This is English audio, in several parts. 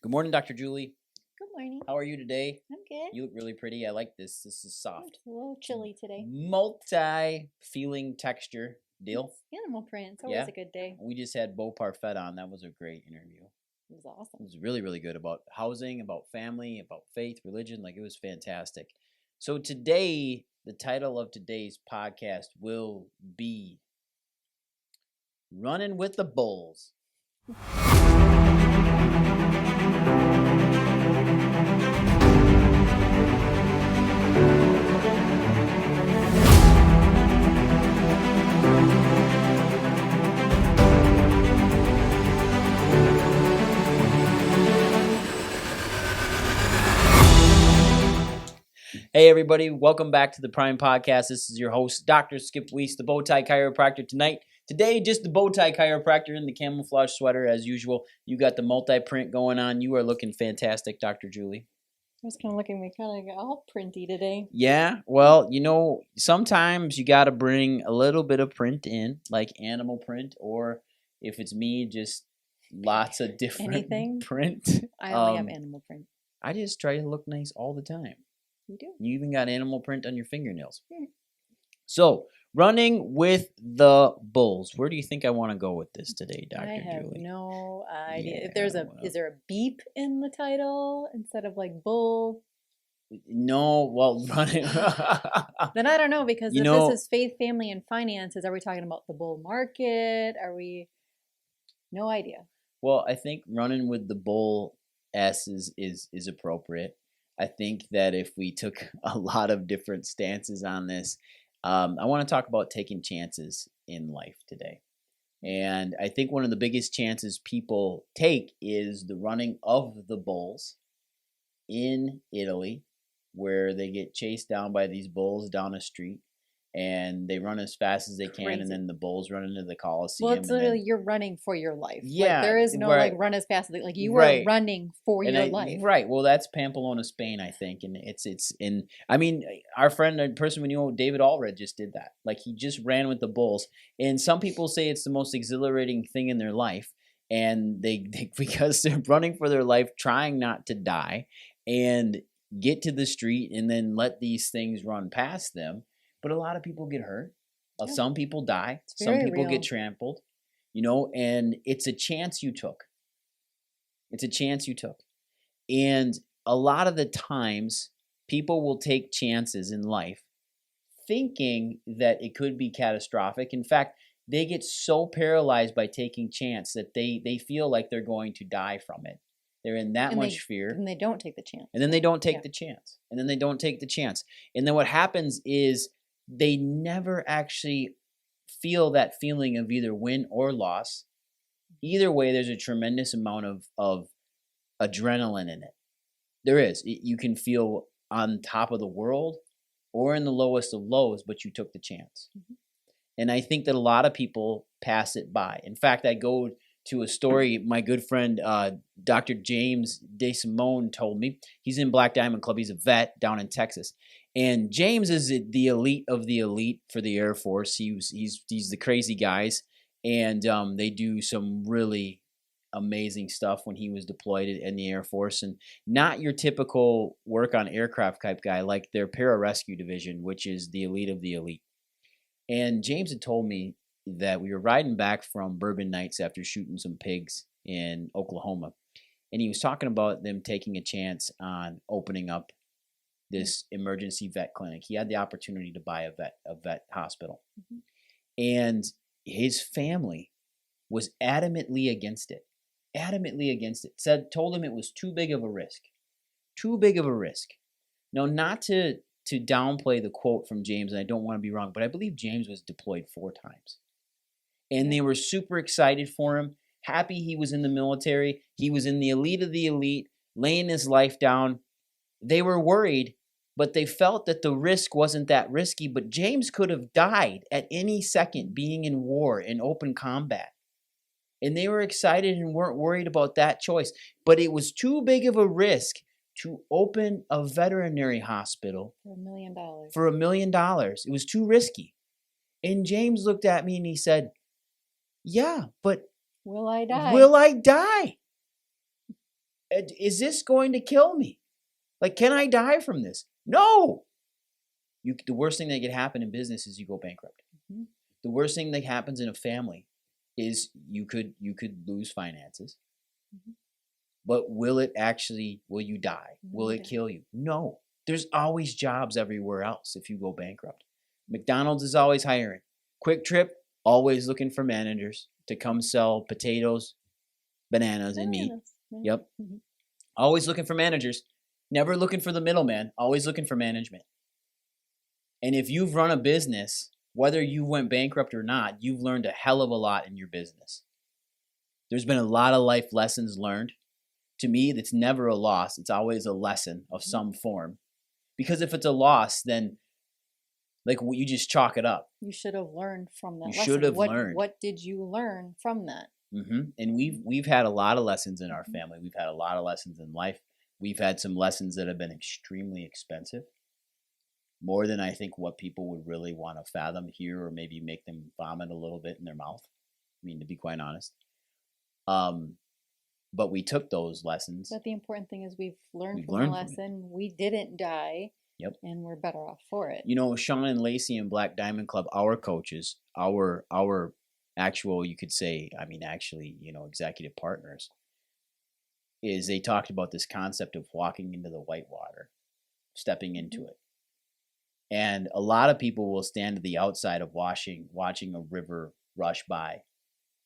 Good morning, Dr. Julie. Good morning. How are you today? I'm good. You look really pretty. I like this. This is soft. It's a little chilly today. Multi-feeling texture deal. It's animal print. It's always a good day. We just had Beau Parfait on. That was a great interview. It was awesome. It was really, really good about housing, about family, about faith, religion. Like, it was fantastic. So today, the title of today's podcast will be Running with the Bulls. Hey everybody, welcome back to the Prime Podcast. This is your host, Dr. Skip Wyss, the Bowtie Chiropractor Today, just the Bowtie Chiropractor in the camouflage sweater as usual. You got the multi-print going on. You are looking fantastic, Dr. Julie. I was kind of looking, we kind of got all printy today. Yeah, well, sometimes you got to bring a little bit of print in, like animal print, or if it's me, just lots of different print. I only have animal print. I just try to look nice all the time. You do. You even got animal print on your fingernails. So, running with the bulls. Where do you think I want to go with this today, Dr. Julie? I have no idea. Yeah, If there's is there a beep in the title instead of like bull? No, well, running. Then I don't know, because if this is faith, family, and finances, are we talking about the bull market? Are we? No idea. Well, I think running with the bull S is appropriate. I think that if we took a lot of different stances on this, I want to talk about taking chances in life today. And I think one of the biggest chances people take is the running of the bulls in Italy, where they get chased down by these bulls down a street. And they run as fast as they can, and then the bulls run into the Coliseum. Well, it's literally you're running for your life. Yeah, like, there is no like run as fast as like you were running for your life. Right. Well, that's Pamplona, Spain, I think, and it's in. I mean, our friend, a person we knew, David Allred, just did that. Like, he just ran with the bulls, and some people say it's the most exhilarating thing in their life, and they because they're running for their life, trying not to die, and get to the street, and then let these things run past them. But a lot of people get hurt. Some people die. Some people get trampled, and it's a chance you took. It's a chance you took. And a lot of the times, people will take chances in life thinking that it could be catastrophic. In fact, they get so paralyzed by taking chance that they feel like they're going to die from it. They're in that much fear. And they don't take the chance. And then they don't take the chance. And then they don't take the chance. And then what happens is, they never actually feel that feeling of either win or loss. Either way, there's a tremendous amount of adrenaline in it. There is. You can feel on top of the world or in the lowest of lows, but you took the chance. Mm-hmm. And I think that a lot of people pass it by. In fact, I go to a story my good friend Dr. James DeSimone told me. He's in Black Diamond Club. He's a vet down in Texas. And James is the elite of the elite for the Air Force. He's the crazy guys, and they do some really amazing stuff when he was deployed in the Air Force, and not your typical work on aircraft type guy, like their pararescue division, which is the elite of the elite. And James had told me that we were riding back from Bourbon Nights after shooting some pigs in Oklahoma, and he was talking about them taking a chance on opening up this emergency vet clinic. He had the opportunity to buy a vet hospital. Mm-hmm. And his family was adamantly against it. Told him it was too big of a risk. Now, not to downplay the quote from James, and I don't want to be wrong, but I believe James was deployed 4 times. And they were super excited for him, happy he was in the military. He was in the elite of the elite, laying his life down. They were worried, but they felt that the risk wasn't that risky. But James could have died at any second being in war, in open combat. And they were excited and weren't worried about that choice. But it was too big of a risk to open a veterinary hospital for $1 million. For $1 million. It was too risky. And James looked at me and he said, "Yeah, but will I die? Will I die?" is this going to kill me? Like, can I die from this? No. The worst thing that could happen in business is you go bankrupt. Mm-hmm. The worst thing that happens in a family is you could lose finances. Mm-hmm. But will you die? Will it kill you? No. There's always jobs everywhere else if you go bankrupt. McDonald's is always hiring. Quick Trip, always looking for managers to come sell potatoes, bananas, and meat. Yep. Mm-hmm. Always looking for managers. Never looking for the middleman. Always looking for management. And if you've run a business, whether you went bankrupt or not, you've learned a hell of a lot in your business. There's been a lot of life lessons learned. To me, that's never a loss. It's always a lesson of some form. Because if it's a loss, then like you just chalk it up. You should have learned from that lesson. You should have learned. What did you learn from that? Mm-hmm. And we've had a lot of lessons in our family. We've had a lot of lessons in life. We've had some lessons that have been extremely expensive. More than I think what people would really want to fathom here, or maybe make them vomit a little bit in their mouth. I mean, to be quite honest. But we took those lessons. But the important thing is we've learned from the lesson. We didn't die. Yep. And we're better off for it. You know, Sean and Lacey and Black Diamond Club, our coaches, our actual, you could say, I mean, actually, you know, executive partners, is they talked about this concept of walking into the white water, stepping into it. And a lot of people will stand to the outside of watching a river rush by,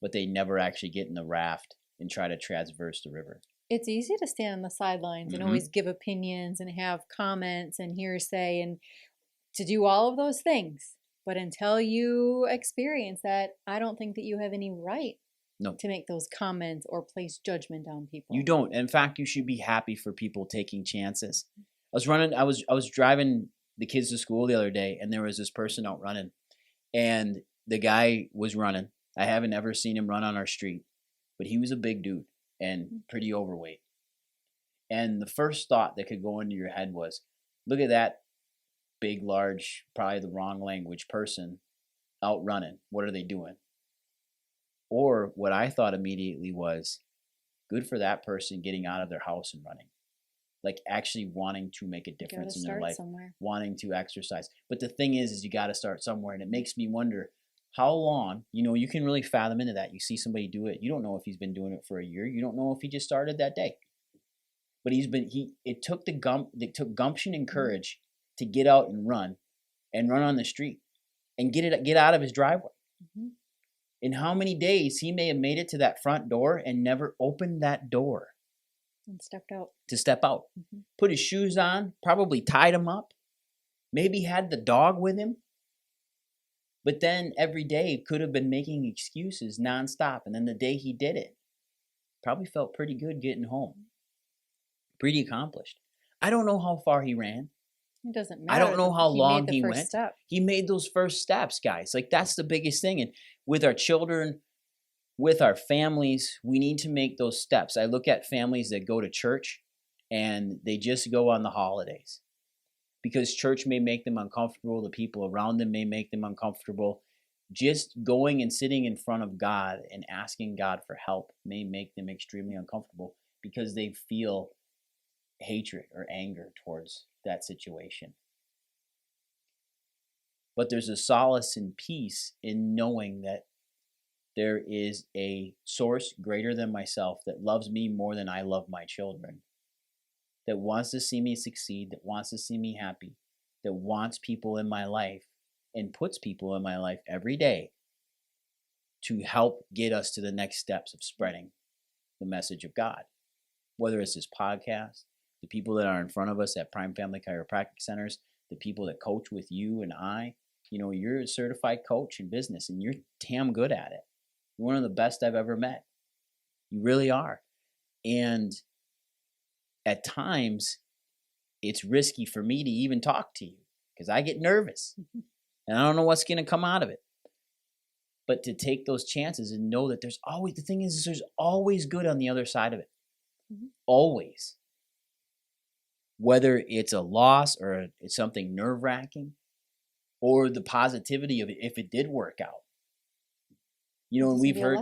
but they never actually get in the raft and try to traverse the river. It's easy to stand on the sidelines and always give opinions and have comments and hearsay and to do all of those things. But until you experience that, I don't think that you have any right to make those comments or place judgment on people. You don't. In fact, you should be happy for people taking chances. I was driving the kids to school the other day, and there was this person out running, and the guy was running. I haven't ever seen him run on our street, but he was a big dude and pretty overweight. And the first thought that could go into your head was, look at that big, large, probably the wrong language person out running. What are they doing? Or what I thought immediately was, good for that person getting out of their house and running. Like actually wanting to make a difference in their life, wanting to exercise. But the thing is you got to start somewhere. And it makes me wonder, how long, you know, you can really fathom into that. You see somebody do it. You don't know if he's been doing it for a year. You don't know if he just started that day. But it took gumption and courage to get out and run on the street and get out of his driveway. Mm-hmm. In how many days he may have made it to that front door and never opened that door. And stepped out. To step out. Mm-hmm. Put his shoes on, probably tied him up. Maybe had the dog with him. But then every day could have been making excuses nonstop. And then the day he did it, probably felt pretty good getting home. Pretty accomplished. I don't know how far he ran. It doesn't matter. I don't know how long he went. He made those first steps, guys. Like that's the biggest thing. And with our children, with our families, we need to make those steps. I look at families that go to church and they just go on the holidays. Because church may make them uncomfortable. The people around them may make them uncomfortable. Just going and sitting in front of God and asking God for help may make them extremely uncomfortable because they feel hatred or anger towards that situation. But there's a solace and peace in knowing that there is a source greater than myself that loves me more than I love my children. That wants to see me succeed, that wants to see me happy, that wants people in my life and puts people in my life every day to help get us to the next steps of spreading the message of God. Whether it's this podcast, the people that are in front of us at Prime Family Chiropractic Centers, the people that coach with you and I, you know, you're a certified coach in business and you're damn good at it. You're one of the best I've ever met. You really are. And at times, it's risky for me to even talk to you because I get nervous and I don't know what's going to come out of it. But to take those chances and know that there's always good on the other side of it. Mm-hmm. Always. Whether it's a loss or it's something nerve-wracking or the positivity of it if it did work out. You know, and we've heard,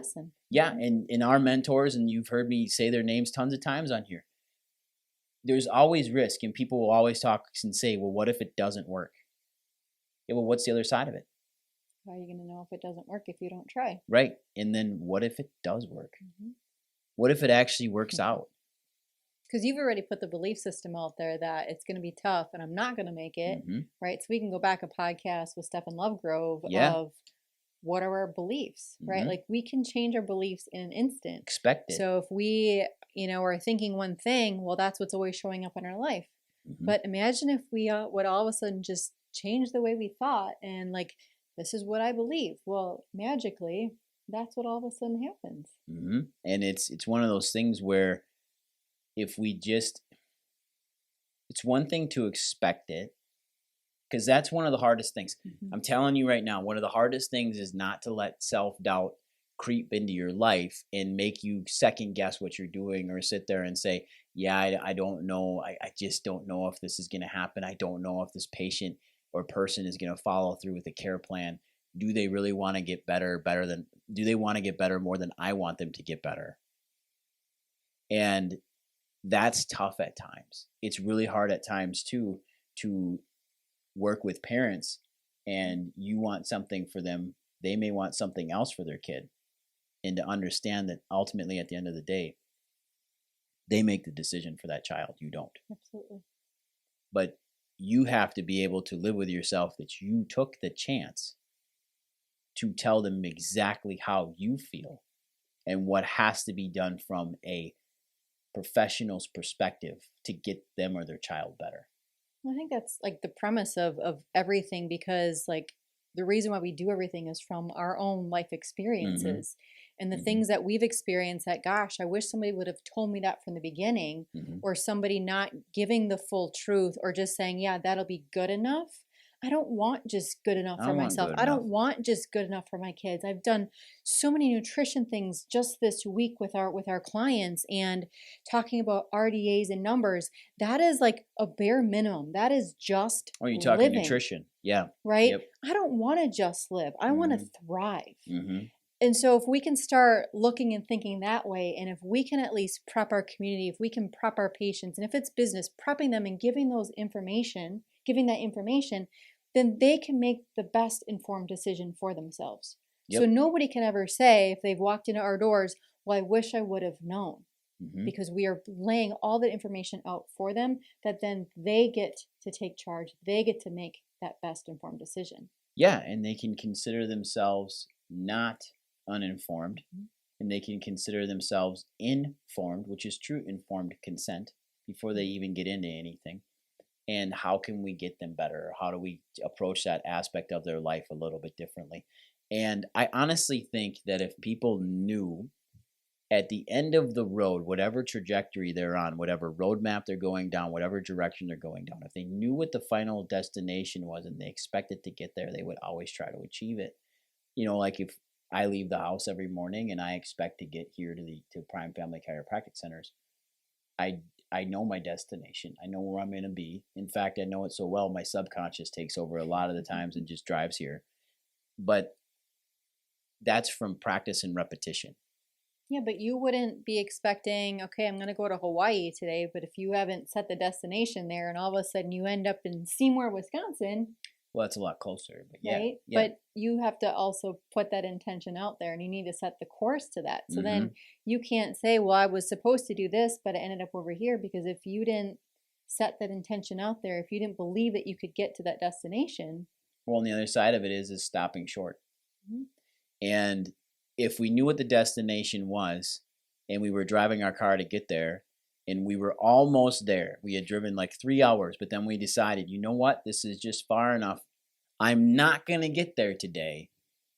and in our mentors, and you've heard me say their names tons of times on here. there's always risk, and people will always talk and say, well, what if it doesn't work? Yeah, well, what's the other side of it? How are you going to know if it doesn't work if you don't try? Right. And then what if it does work? Mm-hmm. What if it actually works out? Because you've already put the belief system out there that it's going to be tough and I'm not going to make it, right? So we can go back a podcast with Stephen Lovegrove of what are our beliefs, right? Like we can change our beliefs in an instant. Expect it. So if we, are thinking one thing, well, that's what's always showing up in our life. But imagine if we would all of a sudden just change the way we thought and like, this is what I believe. Well, magically, that's what all of a sudden happens. And it's one of those things where if we just, it's one thing to expect it, because that's one of the hardest things. I'm telling you right now, one of the hardest things is not to let self-doubt creep into your life and make you second guess what you're doing, or sit there and say, yeah, I don't know. I just don't know if this is going to happen. I don't know if this patient or person is going to follow through with a care plan. Do they really want to get better do they want to get better more than I want them to get better? And that's tough at times. It's really hard at times too to work with parents, and you want something for them. They may want something else for their kid. And to understand that ultimately at the end of the day, they make the decision for that child. You don't. Absolutely. But you have to be able to live with yourself that you took the chance to tell them exactly how you feel and what has to be done from a professional's perspective to get them or their child better. I think that's like the premise of everything, because like the reason why we do everything is from our own life experiences and the things that we've experienced that, gosh, I wish somebody would have told me that from the beginning, or somebody not giving the full truth, or just saying, yeah, that'll be good enough. I don't want just good enough for myself. I don't want just good enough for my kids. I've done so many nutrition things just this week with our clients, and talking about RDAs and numbers. That is like a bare minimum. That is just Or you talking living, nutrition. Yeah. right? Yep. I don't want to just live. I want to thrive. And so if we can start looking and thinking that way, and if we can at least prep our community, if we can prep our patients, and if it's business, prepping them and giving that information, then they can make the best informed decision for themselves. So nobody can ever say, if they've walked into our doors, well, I wish I would have known, because we are laying all the information out for them, that then they get to take charge. They get to make that best informed decision. Yeah, and they can consider themselves not uninformed, and they can consider themselves informed, which is true informed consent, before they even get into anything. And how can we get them better? How do we approach that aspect of their life a little bit differently? And I honestly think that if people knew at the end of the road, whatever trajectory they're on, whatever roadmap they're going down, whatever direction they're going down, if they knew what the final destination was and they expected to get there, they would always try to achieve it. Like if I leave the house every morning and I expect to get here to Prime Family Chiropractic Centers, I know my destination. I know where I'm going to be. In fact, I know it so well, my subconscious takes over a lot of the times and just drives here. But that's from practice and repetition. Yeah, but you wouldn't be expecting, okay, I'm going to go to Hawaii today, but if you haven't set the destination there and all of a sudden you end up in Seymour, Wisconsin. Well, that's a lot closer, but yeah. Right? Yeah. But you have to also put that intention out there, and you need to set the course to that. So then you can't say, well, I was supposed to do this, but I ended up over here, because if you didn't set that intention out there, if you didn't believe that you could get to that destination. Well, and the other side of it is stopping short. And if we knew what the destination was and we were driving our car to get there and we were almost there, we had driven like 3 hours, but then we decided, you know what, this is just far enough. I'm not going to get there today.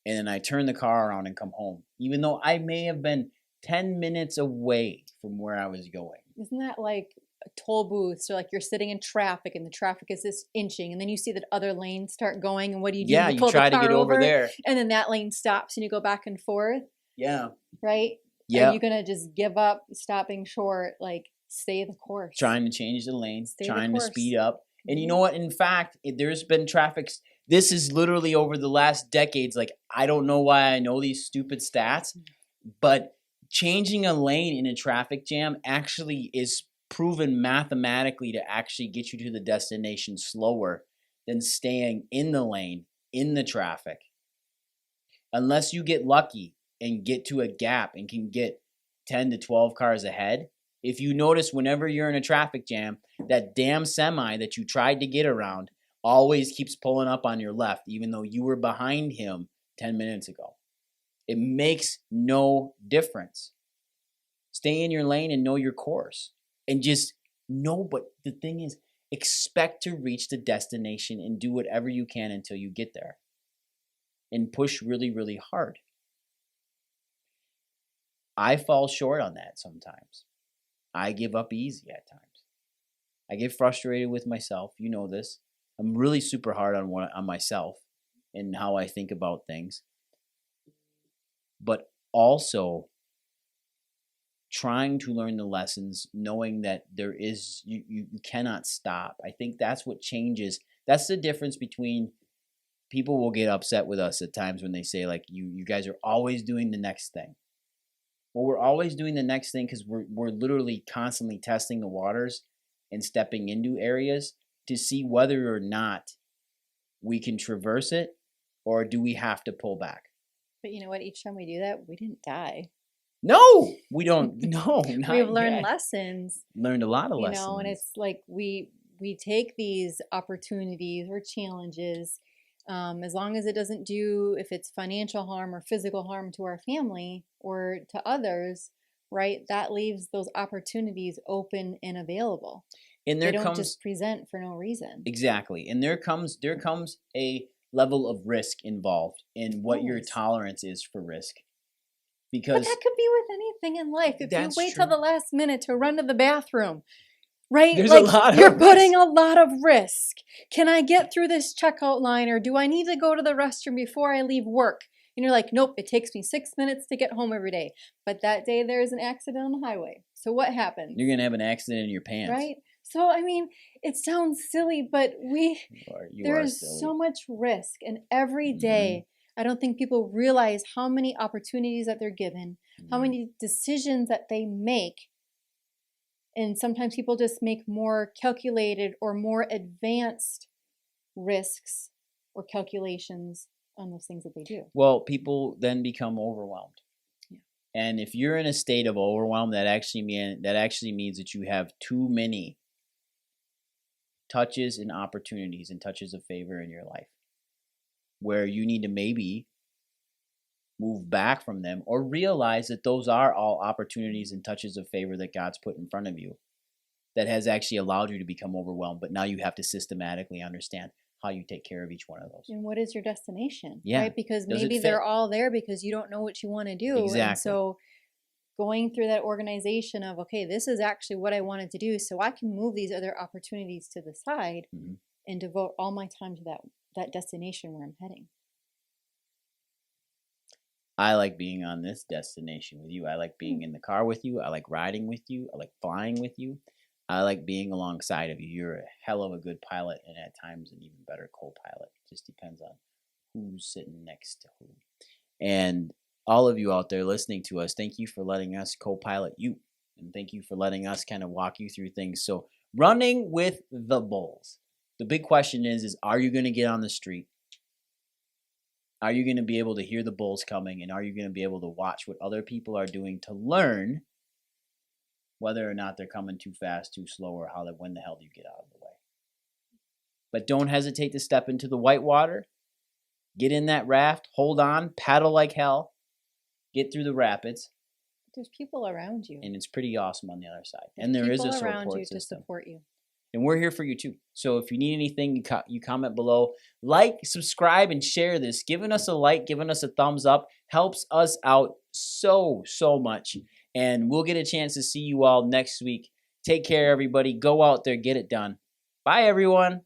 And then I turn the car around and come home, even though I may have been 10 minutes away from where I was going. Isn't that like a toll booth? So like you're sitting in traffic and the traffic is just inching, and then you see that other lanes start going, and what do? Yeah, you try to get over there. And then that lane stops and you go back and forth. Yeah. Right? Yeah. Are you going to just give up stopping short? Like, stay the course. Trying to change the lane, trying to speed up. And you know what? In fact, there's been traffic. This is literally over the last decades. Like, I don't know why I know these stupid stats, but changing a lane in a traffic jam actually is proven mathematically to actually get you to the destination slower than staying in the lane, in the traffic. Unless you get lucky and get to a gap and can get 10 to 12 cars ahead. If you notice, whenever you're in a traffic jam, that damn semi that you tried to get around always keeps pulling up on your left, even though you were behind him 10 minutes ago. It makes no difference. Stay in your lane and know your course. And just know, but the thing is, expect to reach the destination and do whatever you can until you get there. And push really, really hard. I fall short on that sometimes. I give up easy at times. I get frustrated with myself. You know this. I'm really super hard on myself and how I think about things. But also trying to learn the lessons, knowing that there is, you cannot stop. I think that's what changes. That's the difference between, people will get upset with us at times when they say, like, you guys are always doing the next thing. Well, we're always doing the next thing because we're literally constantly testing the waters and stepping into areas to see whether or not we can traverse it, or do we have to pull back. But you know what? Each time we do that, we didn't die. No, we don't. No, not We've learned yet. lessons. Learned a lot of lessons. You know, and it's like we take these opportunities or challenges, as long as it doesn't do, if it's financial harm or physical harm to our family or to others, right? That leaves those opportunities open and available. And they don't just present for no reason. Exactly. And there comes a level of risk involved in what your tolerance is for risk. Because but that could be with anything in life. If you wait till the last minute to run to the bathroom, right? There's a lot of you're putting a lot of risk. Can I get through this checkout line, or do I need to go to the restroom before I leave work? And you're like, nope, it takes me 6 minutes to get home every day. But that day there's an accident on the highway. So what happens? You're going to have an accident in your pants. Right? So, I mean, it sounds silly, but there is so much risk. And every day, I don't think people realize how many opportunities that they're given, how many decisions that they make. And sometimes people just make more calculated or more advanced risks or calculations on those things that they do. Well, people then become overwhelmed. Yeah. And if you're in a state of overwhelm, that actually means that you have too many touches and opportunities and touches of favor in your life, where you need to maybe move back from them, or realize that those are all opportunities and touches of favor that God's put in front of you that has actually allowed you to become overwhelmed. But now you have to systematically understand how you take care of each one of those. And what is your destination? Yeah. Right? Because maybe they're all there because you don't know what you want to do. Exactly. And so going through that organization of, okay, this is actually what I wanted to do, so I can move these other opportunities to the side and devote all my time to that destination where I'm heading. I like being on this destination with you. I like being in the car with you. I like riding with you. I like flying with you. I like being alongside of you. You're a hell of a good pilot, and at times an even better co-pilot. It just depends on who's sitting next to who. And all of you out there listening to us, thank you for letting us co-pilot you. And thank you for letting us kind of walk you through things. So running with the bulls. The big question is are you going to get on the street? Are you going to be able to hear the bulls coming? And are you going to be able to watch what other people are doing to learn whether or not they're coming too fast, too slow, or when the hell do you get out of the way? But don't hesitate to step into the white water. Get in that raft. Hold on. Paddle like hell. Get through the rapids. There's people around you. And it's pretty awesome on the other side. And there is a support around you system to support you. And we're here for you too. So if you need anything, you comment below. Like, subscribe, and share this. Giving us a like, giving us a thumbs up helps us out so much. And we'll get a chance to see you all next week. Take care, everybody. Go out there, get it done. Bye, everyone.